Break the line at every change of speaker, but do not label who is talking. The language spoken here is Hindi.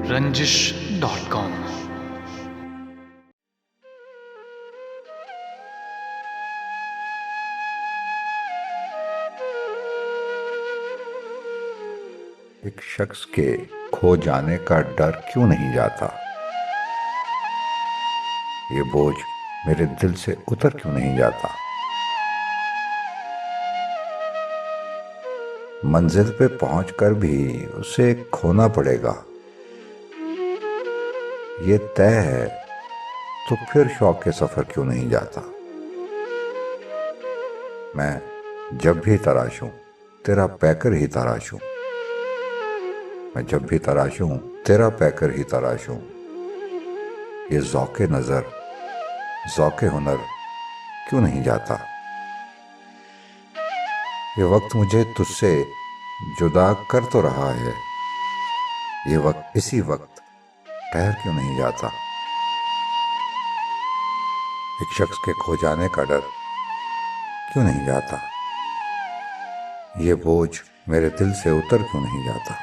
रंजिश.com।
एक शख्स के खो जाने का डर क्यों नहीं जाता? ये बोझ मेरे दिल से उतर क्यों नहीं जाता? मंजिल पे पहुंचकर भी उसे खोना पड़ेगा, ये तय है, तो फिर शौक के सफर क्यों नहीं जाता? मैं जब भी तराशूं तेरा पैकर ही तराशूं, मैं जब भी तराशूं तेरा पैकर ही तराशूं। ये ज़ौक़े नज़र, ज़ौक़े हुनर क्यों नहीं जाता? ये वक्त मुझे तुझसे जुदा कर तो रहा है, ये वक्त इसी वक्त ठहर क्यों नहीं जाता? एक शख्स के खो जाने का डर क्यों नहीं जाता? ये बोझ मेरे दिल से उतर क्यों नहीं जाता?